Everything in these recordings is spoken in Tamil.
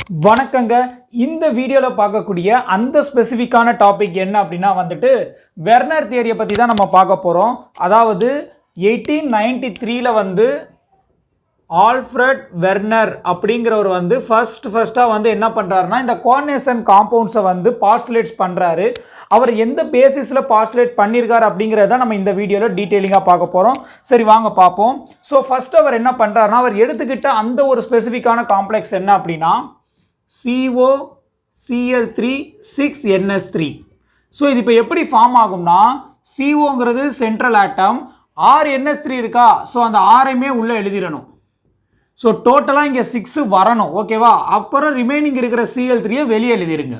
வணக்கங்க. இந்த வீடியோல பார்க்கக்கூடிய அந்த ஸ்பெசிஃபிக்கான டாபிக் என்ன அப்படினா வந்துட்டு வெர்னர் தியரியை பத்தி தான் நம்ம பார்க்க போறோம். அதாவது 1893ல வந்து ஆல்ஃபிரட் வெர்னர் அப்படிங்கிறவர் வந்து ஃபர்ஸ்டா வந்து என்ன பண்றாருன்னா இந்த கோஆர்டினேஷன் காம்பவுண்ட்ஸை வந்து பாஸ்டுலேட்ஸ் பண்றாரு. அவர் எந்த பேசிஸ்ல பாஸ்டுலேட் பண்ணியிருக்காரு அப்படிங்கிறத நம்ம இந்த வீடியோல டீடைலிங்கா பார்க்க போறோம். சரி வாங்க பார்ப்போம். ஸோ ஃபர்ஸ்ட் அவர் என்ன பண்றாருன்னா அவர் எடுத்துக்கிட்ட அந்த ஒரு ஸ்பெசிஃபிக்கான காம்ப்ளெக்ஸ் என்ன அப்படின்னா COCl3 6NH3. ஸோ இது இப்போ எப்படி ஃபார்ம் ஆகும்னா COங்கிறது சென்ட்ரல் ஆட்டம், RNH3 இருக்கா, ஸோ அந்த ஆரையுமே உள்ளே எழுதிடணும். ஸோ டோட்டலாக இங்கே 6 வரணும், ஓகேவா. அப்புறம் ரிமைனிங் இருக்கிற Cl3யை வெளியே எழுதிருங்க,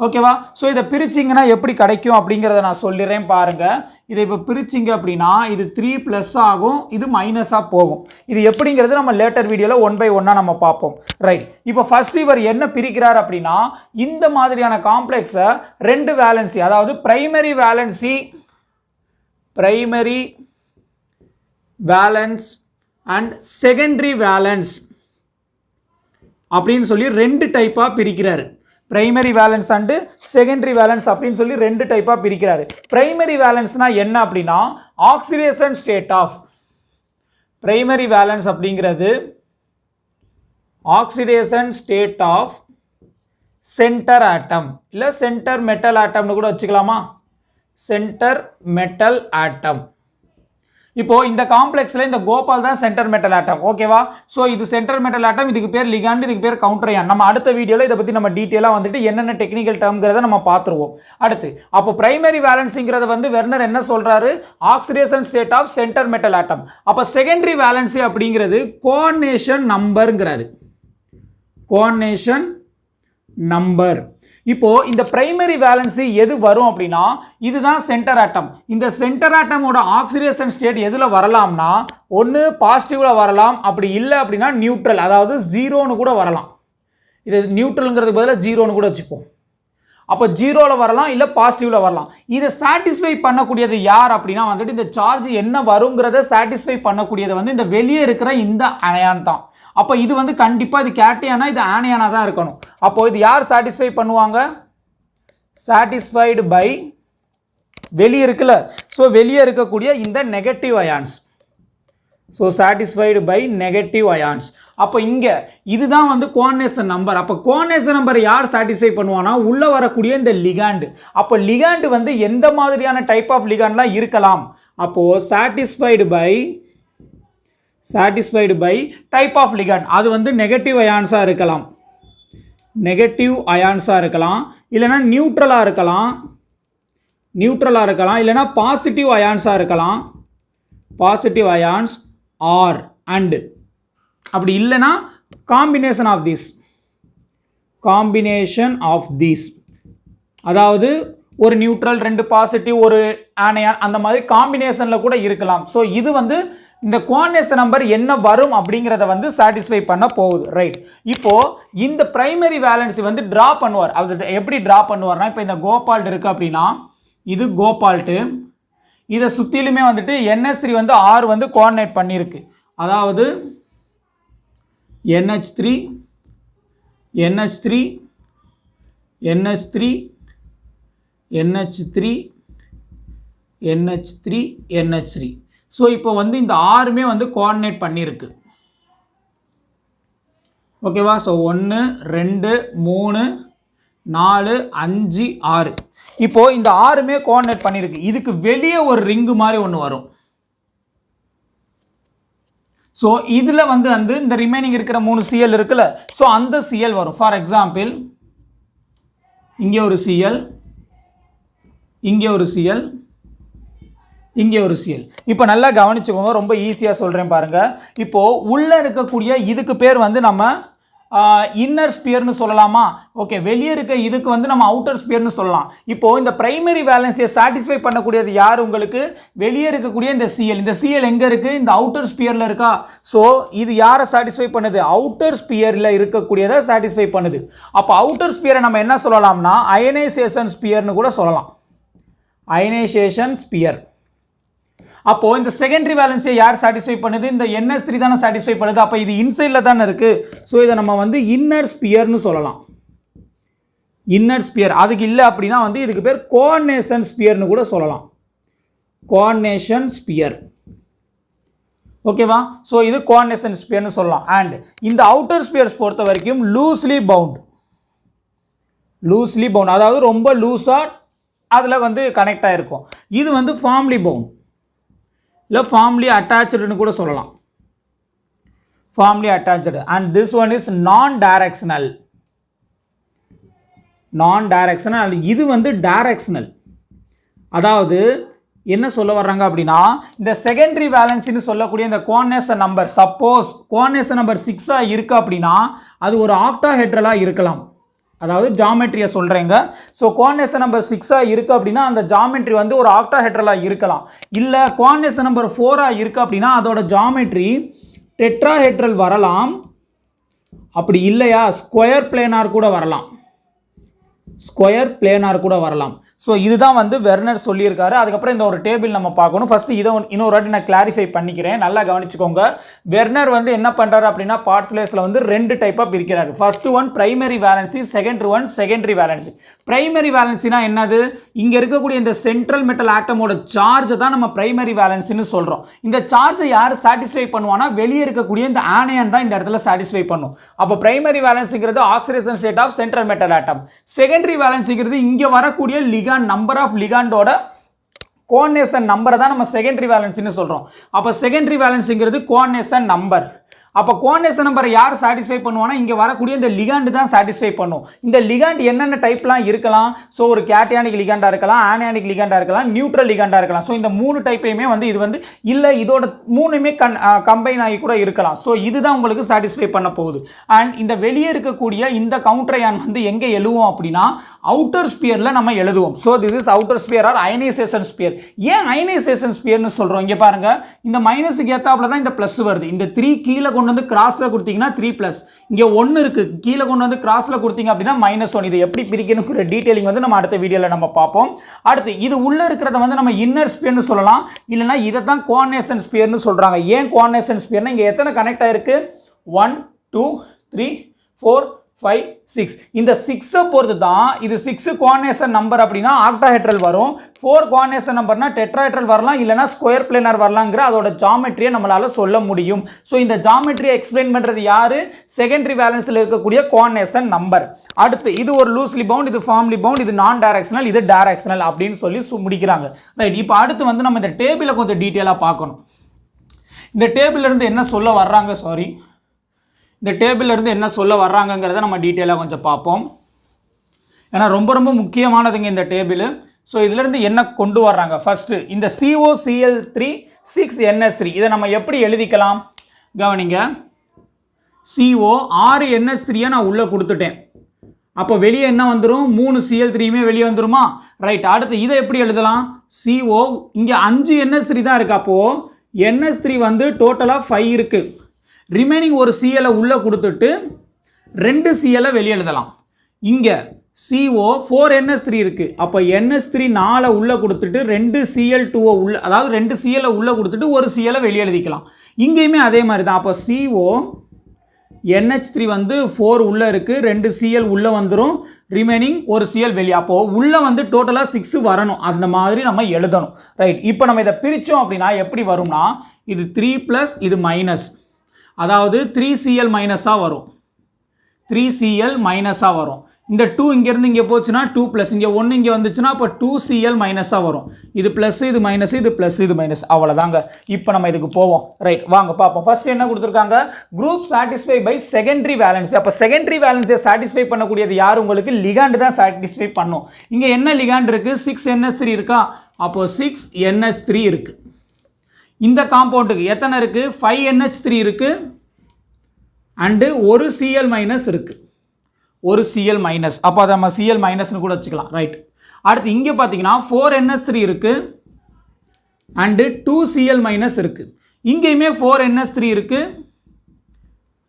ஓகேவா. ஸோ இதை பிரிச்சிங்கன்னா எப்படி கிடைக்கும் அப்படிங்கிறத நான் சொல்லிடுறேன் பாருங்கள். இதை இப்போ பிரிச்சிங்க அப்படின்னா இது 3 ப்ளஸ் ஆகும், இது மைனஸாக போகும். இது எப்படிங்கிறது நம்ம லேட்டர் வீடியோவில் 1 by 1 நம்ம பார்ப்போம். ரைட், இப்போ ஃபர்ஸ்ட் இவர் என்ன பிரிக்கிறார் அப்படின்னா இந்த மாதிரியான காம்ப்ளெக்ஸை 2 வேலன்சி, அதாவது primary valence and secondary valence அப்படின்னு சொல்லி 2 டைப்பாக பிரிக்கிறாரு. Primary valence and secondary valence அப்படின்னு சொல்லி 2 டைப்பாக பிரிக்கிறாரு. பிரைமரி வேலன்ஸ்னா என்ன அப்படின்னா oxidation state of, primary valence அப்படிங்கிறது oxidation state of centre atom, இல்லை சென்டர் மெட்டல் ஆட்டம்னு கூட வச்சுக்கலாமா, சென்டர் மெட்டல் ஆட்டம். இப்போ இந்த காம்ப்ளெக்ஸ்ல இந்த கோபால் தான் சென்டர் மெட்டல் ஆட்டம், ஓகேவா. ஸோ இது சென்டர் மெட்டல் ஆட்டம், இதுக்கு பேர் லிகாண்ட், இதுக்கு பேர் கவுண்டர் அயான். நம்ம அடுத்த வீடியோவில் இதை பற்றி நம்ம டீட்டெயிலாக வந்துட்டு என்னென்ன டெக்னிக்கல் டேர்ம்ங்கிறத நம்ம பார்த்துருவோம். அடுத்து அப்போ பிரைமரி வேலன்ஸிங்கிறத வந்து வெர்னர் என்ன சொல்றாரு, oxidation state of centre metal atom. அப்போ செகண்டரி வேலன்சி அப்படிங்கிறது கோஆர்டினேஷன் நம்பருங்கிறாரு, கோஆர்டினேஷன் நம்பர். இப்போ இந்த பிரைமரி வேலன்சி எது வரும் அப்படின்னா இதுதான் சென்டர் ஆட்டம். இந்த சென்டர் ஆட்டமோட ஆக்சிடேஷன் ஸ்டேட் எதுல வரலாம்னா ஒன்று பாசிட்டிவ்ல வரலாம், அப்படி இல்லை அப்படின்னா நியூட்ரல், அதாவது ஜீரோன்னு கூட வரலாம். இது நியூட்ரல்ங்கிறதுக்கு பதிலாக ஜீரோன்னு கூட வச்சுப்போம். அப்போ ஜீரோவில் வரலாம், இல்லை பாசிட்டிவ்ல வரலாம். இதை சாட்டிஸ்ஃபை பண்ணக்கூடியது யார் அப்படின்னா வந்துட்டு இந்த சார்ஜ் என்ன வருங்கிறத சாட்டிஸ்ஃபை பண்ணக்கூடியது வந்து இந்த வெளியே இருக்கிற இந்த அயன் தான். அப்போ இது வந்து கண்டிப்பாக இது கேட்டியானா இது ஆனியானா தான் இருக்கணும். அப்போ இது யார் சாட்டிஸ்ஃபை பண்ணுவாங்க, சாட்டிஸ்ஃபைடு பை வெளியே இருக்குல்ல, ஸோ வெளியே இருக்கக்கூடிய இந்த negative ions. So satisfied by negative ions. அப்போ இங்கே இதுதான் வந்து கோஆர்டினேஷன் நம்பர். அப்போ கோஆர்டினேஷன் நம்பர் யார் சாட்டிஸ்ஃபை பண்ணுவானா உள்ளே வரக்கூடிய இந்த லிகாண்டு. அப்போ லிகாண்டு வந்து எந்த மாதிரியான டைப் ஆஃப் லிகாண்ட்லாம் இருக்கலாம், அப்போது satisfied by type of ligand. அது வந்து நெகட்டிவ் அயான்ஸாக இருக்கலாம், இல்லைனா நியூட்ரலாக இருக்கலாம், இல்லைனா பாசிட்டிவ் அயான்ஸாக இருக்கலாம், பாசிட்டிவ் அயான்ஸ் ஆர் அண்ட் அப்படி இல்லைனா காம்பினேஷன் ஆஃப் தீஸ், அதாவது ஒரு நியூட்ரல் 2 பாசிட்டிவ் ஒரு ஆனையான் அந்த மாதிரி காம்பினேஷனில் கூட இருக்கலாம். ஸோ இது வந்து இந்த கோஆர்டினேஷன் நம்பர் என்ன வரும் அப்படிங்கிறத வந்து சாட்டிஸ்ஃபை பண்ண போகுது. ரைட், இப்போ இந்த பிரைமரி வேலன்சி வந்து ட்ரா பண்ணுவார். அது எப்படி ட்ரா பண்ணுவார்னா இப்போ இந்த கோபால்ட் இருக்குது அப்படின்னா இது கோபால்ட்டு, இதை சுற்றிலுமே வந்துட்டு NH3 வந்து R வந்து கோஆர்டினேட் பண்ணியிருக்கு. அதாவது NH3 ஸோ இப்போ வந்து இந்த ஆறுமே வந்து கோஆர்டினேட் பண்ணியிருக்கு, ஓகேவா. ஸோ 1 2 3 4 5 6 இப்போ இந்த ஆறுமே கோஆர்டினேட் பண்ணியிருக்கு. இதுக்கு வெளியே ஒரு ரிங்கு மாதிரி ஒன்று வரும். ஸோ இதில் வந்து இந்த ரிமைனிங் இருக்கிற 3 Cl இருக்குல்ல, ஸோ அந்த Cl வரும். ஃபார் எக்ஸாம்பிள் இங்கே ஒரு Cl, இங்கே ஒரு Cl, இங்கே ஒரு Cl. இப்போ நல்லா கவனிச்சுக்கோங்க, ரொம்ப ஈஸியாக சொல்கிறேன் பாருங்கள். இப்போது உள்ளே இருக்கக்கூடிய இதுக்கு பேர் வந்து நம்ம இன்னர் ஸ்பியர்னு சொல்லலாமா, ஓகே. வெளியே இருக்க இதுக்கு வந்து நம்ம அவுட்டர் ஸ்பியர்னு சொல்லலாம். இப்போது இந்த பிரைமரி வேலன்ஸியை சாட்டிஸ்ஃபை பண்ணக்கூடியது யார், உங்களுக்கு வெளியே இருக்கக்கூடிய இந்த Cl. இந்த Cl எங்கே இருக்குது, இந்த அவுட்டர் ஸ்பியரில் இருக்கா. ஸோ இது யாரை சாட்டிஸ்ஃபை பண்ணுது, அவுட்டர் ஸ்பியரில் இருக்கக்கூடியதை சாட்டிஸ்ஃபை பண்ணுது. அப்போ அவுட்டர் ஸ்பியரை நம்ம என்ன சொல்லலாம்னா அயனைசேஷன் ஸ்பியர்னு கூட சொல்லலாம், அயனைசேஷன் ஸ்பியர். அப்போ இந்த செகண்டரி வேலன்ஸை யார் சாட்டிஸ்ஃபை பண்ணுது? இந்த NH3 தானே சாட்டிஸ்ஃபை பண்ணுது. அப்போ இது இன்சைடில் தானே இருக்குது. ஸோ இதை நம்ம வந்து இன்னர் ஸ்பியர்னு சொல்லலாம். Inner sphere. அதுக்கு இல்லை அப்படின்னா வந்து இதுக்கு பேர் கோஆர்டினேஷன் ஸ்பியர்னு கூட சொல்லலாம். Coordination sphere. ஓகேவா? ஸோ இது கோஆர்டினேஷன் ஸ்பியர்னு சொல்லலாம். அண்ட் இந்த அவுட்டர் ஸ்பியர்ஸ் பொறுத்த வரைக்கும் லூஸ்லி பவுண்ட், அதாவது ரொம்ப லூஸாக அதில் வந்து கனெக்ட் ஆகிருக்கும். இது வந்து ஃபார்ம்லி பவுண்ட் இல்லை ஃபார்ம்லி அட்டாச்சுன்னு கூட சொல்லலாம். Formally attach. And this one is non directional. இது வந்து டைரக்ஷனல். அதாவது என்ன சொல்ல வர்றாங்க அப்படின்னா, இந்த செகண்டரி வேலன்ஸ்னு சொல்லக்கூடிய இந்த coordination number, suppose coordination number 6 இருக்கு அப்படின்னா அது ஒரு ஆக்டாஹெட்ரலாக இருக்கலாம். அதாவது ஜாமெட்ரியை சொல்கிறேங்க. ஸோ கோஆர்டினேஷன் நம்பர் 6 இருக்குது அப்படின்னா அந்த ஜாமெட்ரி வந்து ஒரு ஆக்டாஹெட்ரலாக இருக்கலாம். இல்லை கோஆர்டினேஷன் நம்பர் 4 இருக்குது அப்படின்னா அதோட ஜாமெட்ரி டெட்ராஹெட்ரல் வரலாம். அப்படி இல்லையா ஸ்கொயர் பிளேனார் கூட வரலாம். ஸோ இதுதான் வந்து வெர்னர் சொல்லியிருக்காரு. அதுக்கப்புறம் இந்த ஒரு டேபிள் நம்ம பார்க்கணும். ஃபஸ்ட்டு இதை இன்னொரு வாட்டி நான் கிளாரிஃபை பண்ணிக்கிறேன், நல்லா கவனிச்சுக்கோங்க. வெர்னர் வந்து என்ன பண்ணுறாரு அப்படின்னா பார்ட்ஸ்லேஸில் வந்து 2 டைப்பாக பிரிக்கிறாரு. First one primary valency, secondary one secondary valency. Primary வேலன்சினா என்னது? இங்கே இருக்கக்கூடிய இந்த சென்ட்ரல் மெட்டல் ஆட்டமோட சார்ஜை தான் நம்ம பிரைமரி வேலன்சின்னு சொல்கிறோம். இந்த சார்ஜை யார் சாட்டிஸ்ஃபை பண்ணுவானா? வெளியே இருக்கக்கூடிய இந்த ஆனியன் தான் இந்த இடத்துல சாட்டிஸ்ஃபை பண்ணும். அப்போ பிரைமரி வேலன்சிங்கிறது oxidation state of central metal atom. Secondary வேலன்சிங்கிறது இங்கே வரக்கூடிய லிகாண்ட், நம்பர் ஆஃப் லிகாண்டோட கோஆர்டினேஷன் நம்பரை தான் நம்ம செகண்டரி வேலன்ஸ்னு சொல்கிறோம். அப்போ செகண்டரி வேலன்ஸுங்கிறது கோஆர்டினேஷன் நம்பர். அப்போ கோஆர்டினேஷன் நம்பரை யார் சாட்டிஸ்ஃபை பண்ணுவானா? இங்கே வரக்கூடிய இந்த லிகாண்ட் தான் சாட்டிஸ்ஃபை பண்ணும். இந்த லிகாண்ட் என்னென்ன டைப்லாம் இருக்கலாம்? ஸோ ஒரு கேட்டியானிக் லிகாண்டாக இருக்கலாம், ஆனியானிக் லிகாண்டாக இருக்கலாம், நியூட்ரல் லிகாண்டாக இருக்கலாம். ஸோ இந்த 3 டைப்பையுமே வந்து இது வந்து இல்லை இதோட 3மே கம்பைன் ஆகி கூட இருக்கலாம். ஸோ இதுதான் உங்களுக்கு சாட்டிஸ்ஃபை பண்ண போகுது. அண்ட் இந்த வெளியே இருக்கக்கூடிய இந்த கவுண்டர் அயான் வந்து எங்கே எழுதுவோம் அப்படின்னா அவுட்டர் ஸ்பியரில் நம்ம எழுதுவோம். So this is outer sphere or ionisation sphere. ஏன் அயனைசேஷன் ஸ்பியர்னு சொல்கிறோம்? இங்கே பாருங்க, இந்த மைனஸுக்கு ஏற்றாப்புல தான் இந்த ப்ளஸ் வருது. இந்த 3 கீழே கொண்டு வந்து கிராஸில் கொடுத்தீங்கன்னா 3+, இங்கே 1 இருக்குது, கீழே கொண்டு வந்து கிராஸில் கொடுத்தீங்க அப்படின்னா -1. இதை எப்படி பிரிக்கணுங்கிற டீட்டெயிலிங் வந்து நம்ம அடுத்த வீடியோவில் நம்ம பார்ப்போம். அடுத்து இது உள்ளே இருக்கிறத வந்து நம்ம இன்னர் ஸ்பியர்னு சொல்லலாம். இல்லைனா இதை தான் கோஆர்டினேஷன் ஸ்பியர்னு சொல்கிறாங்க. ஏன் கோஆர்டினேஷன் ஸ்பியர்னா இங்கே எத்தனை கனெக்ட் ஆயிருக்கு? 1 2 3 4 5 6. இந்த 6 பொறுத்து தான் இது 6 கோஆர்டினேஷன் நம்பர் அப்படின்னா ஆக்டாஹெட்ரல் வரும். 4 கோஆர்டினேஷன் நம்பர்னா டெட்ராஹெட்ரல் வரலாம், இல்லைனா ஸ்கொயர் பிளேனார் வரலாங்கிற அதோட ஜாமெட்ரியை நம்மளால சொல்ல முடியும். ஸோ இந்த ஜாமெட்ரியை எக்ஸ்பிளைன் பண்ணுறது யாரு? செகண்டரி வேலன்ஸில் இருக்கக்கூடிய கோஆர்டினேஷன் நம்பர். அடுத்து இது ஒரு லூஸ்லி பவுண்ட், இது ஃபார்ம்லி பவுண்ட், இது நான் டைரக்ஷனல், இது டைரக்ஷனல் அப்படின்னு சொல்லி முடிக்கிறாங்க. ரைட். இப்போ அடுத்து வந்து நம்ம இந்த டேபிளை கொஞ்சம் டீட்டெயிலாக பார்க்கணும். இந்த டேபிள் இருந்து என்ன சொல்ல வர்றாங்க? இந்த டேபிள் இருந்து என்ன சொல்ல வர்றாங்கங்கிறத நம்ம டீட்டெயிலாக கொஞ்சம் பார்ப்போம். ஏன்னா ரொம்ப ரொம்ப முக்கியமானதுங்க இந்த டேபிள். ஸோ இதிலிருந்து என்ன கொண்டு வர்றாங்க? ஃபர்ஸ்ட் இந்த COCl3 6NH3 இதை நம்ம எப்படி எழுதிக்கலாம்? கவனிங்க, CO 6 NH3 நான் உள்ளே கொடுத்துட்டேன். அப்போ வெளியே என்ன வந்துடும்? 3 Cl3யுமே வெளியே வந்துருமா? ரைட். அடுத்து இதை எப்படி எழுதலாம்? CO இங்கே 5 NH3 தான் இருக்குது. அப்போது NH3 வந்து டோட்டலாக 5 இருக்குது. ரிமைனிங் ஒரு Cl உள்ளே கொடுத்துட்டு 2 Cl வெளியே எழுதலாம். இங்கே CO 4NH3 இருக்குது. அப்போ NH3 4 உள்ளே கொடுத்துட்டு 2 Cl2 உள்ள, அதாவது 2 Cl உள்ளே கொடுத்துட்டு ஒரு Cl வெளியே எழுதிக்கலாம். இங்கேயுமே அதே மாதிரி தான். அப்போ CO NH3 வந்து 4 உள்ளே இருக்குது, 2 Cl உள்ளே வந்துடும், ரிமைனிங் ஒரு Cl வெளியே. அப்போது உள்ளே வந்து டோட்டலாக 6 வரணும். அந்த மாதிரி நம்ம எழுதணும். ரைட். இப்போ நம்ம இதை பிரித்தோம் அப்படின்னா எப்படி வரும்னா இது 3+ இது மைனஸ், அதாவது 3Cl மைனஸாக வரும். 3Cl மைனஸாக வரும். இந்த 2 இங்கேருந்து இங்கே போச்சுன்னா 2+, இங்கே 1 இங்கே வந்துச்சுன்னா அப்போ 2Cl மைனஸாக வரும். இது ப்ளஸ், இது மைனஸ், இது ப்ளஸ், இது மைனஸ், அவ்வளோதாங்க. இப்போ நம்ம இதுக்கு போவோம். ரைட், வாங்க பார்ப்போம். ஃபர்ஸ்ட் என்ன கொடுத்துருக்காங்க? Group satisfy by secondary valency. அப்போ செகண்டரி வேலன்சியை சாட்டிஸ்ஃபை பண்ணக்கூடியது யார்? உங்களுக்கு லிகாண்டு தான் சாட்டிஸ்ஃபை பண்ணும். இங்கே என்ன லிகாண்ட் இருக்குது? 6NH3 இருக்கா? அப்போது 6NH3 இருக்குது. இந்த காம்பவுண்டுக்கு எத்தனை இருக்குது? 5NH3 இருக்குது அண்டு ஒரு Cl மைனஸ் இருக்குது. ஒரு Cl மைனஸ், அப்போ அதை நம்ம Cl மைனஸ்னு கூட வச்சுக்கலாம். ரைட். அடுத்து இங்கே பார்த்தீங்கன்னா 4NH3 இருக்குது அண்டு 2Cl மைனஸ் இருக்குது. இங்கேயுமே 4NH3 இருக்குது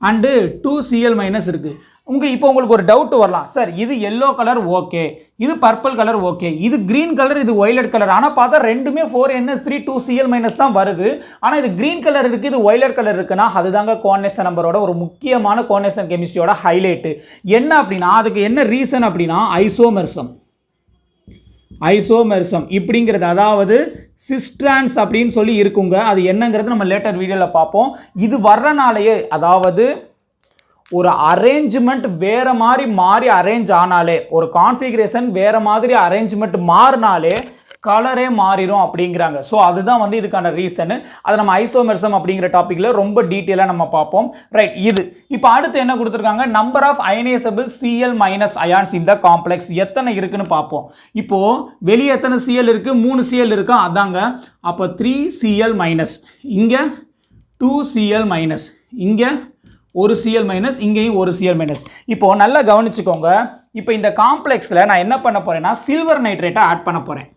அண்டு 2Cl மைனஸ் இருக்குது. இப்போ உங்களுக்கு ஒரு டவுட் வரலாம் சார், இது எல்லோ கலர் ஓகே, இது பர்பிள் கலர் ஓகே, இது கிரீன் கலர், இது வயலட் கலர். ஆனால் பார்த்தா ரெண்டுமே 4NH3 2Cl- தான் வருது. ஆனால் இது கிரீன் கலர் இருக்குது, இது வயலட் கலர் இருக்குன்னா அதுதாங்க கோஆர்டினேஷன் நம்பரோட ஒரு முக்கியமான கோஆர்டினேஷன் கெமிஸ்ட்ரியோட ஹைலைட்டு. என்ன அப்படின்னா அதுக்கு என்ன ரீசன் அப்படின்னா ஐசோமெர்சம். ஐசோமெர்சம் இப்படிங்கிறது அதாவது சிஸ்ட்ரான்ஸ் அப்படின்னு சொல்லி இருக்குங்க. அது என்னங்கிறது நம்ம லேட்டர் வீடியோவில் பார்ப்போம். இது வர்றனாலேயே அதாவது ஒரு அரேஞ்ச்மெண்ட் வேறு மாதிரி மாறி அரேஞ்ச் ஆனாலே, ஒரு கான்ஃபிகரேஷன் வேறு மாதிரி அரேஞ்ச்மெண்ட் மாறினாலே கலரே மாறிடும் அப்படிங்கிறாங்க. ஸோ அதுதான் வந்து இதுக்கான ரீசனு. அதை நம்ம ஐசோமெர்சம் அப்படிங்கிற டாப்பிக்கில் ரொம்ப டீட்டெயிலாக நம்ம பார்ப்போம். ரைட், இது இப்போ அடுத்து என்ன கொடுத்துருக்காங்க, number of ionisable Cl- ions இந்த காம்ப்ளெக்ஸ் எத்தனை இருக்குன்னு பார்ப்போம். இப்போது வெளியே எத்தனை Cl இருக்குது, 3 Cl இருக்கா, அதாங்க. அப்போ 3Cl-, இங்கே 2Cl-, இங்கே ஒரு Cl-, இங்கேயும் ஒரு Cl-. இப்போ நல்லா கவனிச்சுக்கோங்க. இப்போ இந்த காம்ப்ளெக்ஸில் நான் என்ன பண்ண போகிறேன்னா சில்வர் நைட்ரேட்டை ஆட் பண்ண போகிறேன்.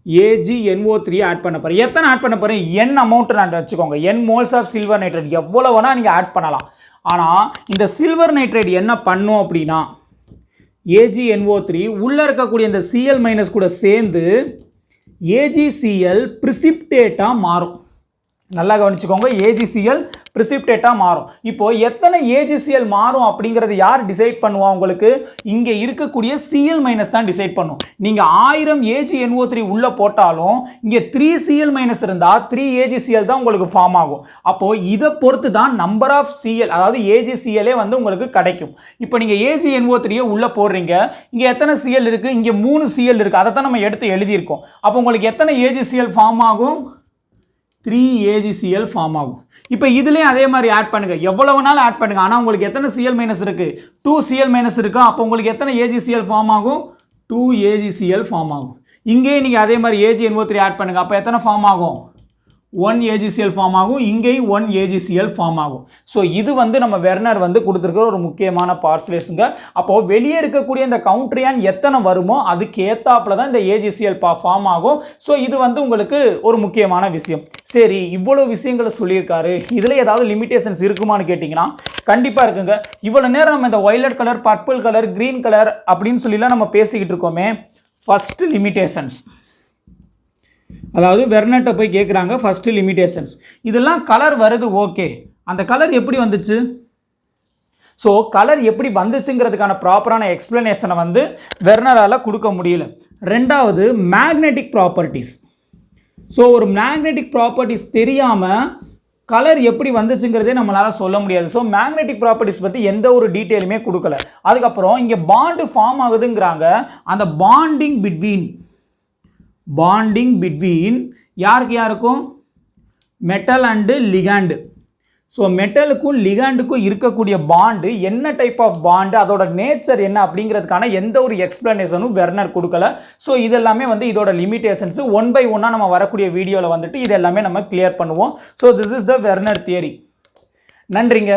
AgNO3 ஆட் பண்ண போகிறேன். எத்தனை ஆட் பண்ண போகிறேன், n அமௌண்ட் நான் வச்சுக்கோங்க. n moles of silver nitrate எவ்வளோ வேணால் நீங்கள் ஆட் பண்ணலாம். ஆனால் இந்த சில்வர் நைட்ரேட் என்ன பண்ணும் அப்படின்னா AgNO3 உள்ளே இருக்கக்கூடிய இந்த Cl- கூட சேர்ந்து AgCl பிரிசிப்டேட்டாக மாறும். நல்லா கவனிச்சுக்கோங்க, AgCl பிரிசிப்டேட்டாக மாறும். இப்போது எத்தனை AgCl மாறும் அப்படிங்கிறது யார் டிசைட் பண்ணுவா உங்களுக்கு, இங்கே இருக்கக்கூடிய Cl- தான் டிசைட் பண்ணும். நீங்கள் 1000 AgNO3 உள்ளே போட்டாலும் இங்கே 3Cl- இருந்தால் 3 AgCl தான் உங்களுக்கு ஃபார்ம் ஆகும். அப்போது இதை பொறுத்து தான் நம்பர் ஆஃப் Cl அதாவது AgCl வந்து உங்களுக்கு கிடைக்கும். இப்போ நீங்கள் AgNO3 உள்ளே போடுறீங்க, இங்கே எத்தனை Cl இருக்குது, இங்கே 3 Cl இருக்குது. அதை தான் நம்ம எடுத்து எழுதியிருக்கோம். அப்போ உங்களுக்கு எத்தனை AgCl ஃபார்ம் ஆகும், 3 AgCl ஃபார்ம் ஆகும். இப்போ இதுலேயும் அதே மாதிரி ஆட் பண்ணுங்கள், எவ்வளோ வேணாலும் ஆட் பண்ணுங்கள். ஆனால் உங்களுக்கு எத்தனை Cl- இருக்குது, 2 Cl- இருக்கா. அப்போ உங்களுக்கு எத்தனை AgCl ஃபார்ம் ஆகும், 2 AgCl ஃபார்ம் ஆகும். இங்கேயும் நீங்கள் அதே மாதிரி AgNO3 ஆட் பண்ணுங்கள். அப்போ எத்தனை ஃபார்ம் ஆகும், 1 AgCl ஃபார்ம் ஆகும். இங்கேயும் 1 AgCl ஃபார்ம் ஆகும். ஸோ இது வந்து நம்ம வெர்னர் வந்து கொடுத்துருக்கிற ஒரு முக்கியமான பார்ட்ஸ்லேஸுங்க. அப்போது வெளியே இருக்கக்கூடிய இந்த கவுண்ட்ரியான் எத்தனை வருமோ அதுக்கு ஏற்றாப்புல தான் இந்த AgCl ஃபார்ம் ஆகும். ஸோ இது வந்து உங்களுக்கு ஒரு முக்கியமான விஷயம். சரி, இவ்வளோ விஷயங்களை சொல்லியிருக்காரு, இதில் ஏதாவது லிமிடேஷன்ஸ் இருக்குமான்னு கேட்டிங்கன்னா கண்டிப்பாக இருக்குங்க. இவ்வளோ நேரம் நம்ம இந்த violet colour, purple colour, green colour அப்படின்னு சொல்லிலாம் நம்ம பேசிக்கிட்டு இருக்கோமே. ஃபஸ்ட்டு லிமிடேஷன்ஸ், அதாவது வெர்னர்ட்ட போய் கேட்குறாங்க ஃபஸ்ட்டு லிமிடேஷன்ஸ். இதெல்லாம் கலர் வருது ஓகே, அந்த கலர் எப்படி வந்துச்சு, ஸோ கலர் எப்படி வந்துச்சுங்கிறதுக்கான ப்ராப்பரான எக்ஸ்பிளனேஷனை வந்து வெர்னரால் கொடுக்க முடியல. ரெண்டாவது மேக்னெட்டிக் ப்ராப்பர்ட்டிஸ். ஸோ ஒரு மேக்னெட்டிக் ப்ராப்பர்ட்டிஸ் தெரியாமல் கலர் எப்படி வந்துச்சுங்கிறதே நம்மளால் சொல்ல முடியாது. ஸோ மேக்னெட்டிக் ப்ராப்பர்ட்டிஸ் பற்றி எந்த ஒரு டீட்டெயிலுமே கொடுக்கல. அதுக்கப்புறம் இங்கே பாண்டு ஃபார்ம் ஆகுதுங்கிறாங்க. அந்த பாண்டிங் பிட்வீன் யாருக்கு யாருக்கும், மெட்டல் அண்டு லிகாண்டு. ஸோ மெட்டலுக்கும் லிகாண்டுக்கும் இருக்கக்கூடிய பாண்டு என்ன டைப் ஆஃப் பாண்டு, அதோட நேச்சர் என்ன அப்படிங்கிறதுக்கான எந்த ஒரு எக்ஸ்பிளனேஷனும் வெர்னர் கொடுக்கல. ஸோ இதெல்லாமே வந்து இதோட லிமிடேஷன்ஸ் 1 by 1 நம்ம வரக்கூடிய வீடியோவில் வந்துட்டு இது எல்லாமே நம்ம கிளியர் பண்ணுவோம். So this is the Werner theory. நன்றிங்க.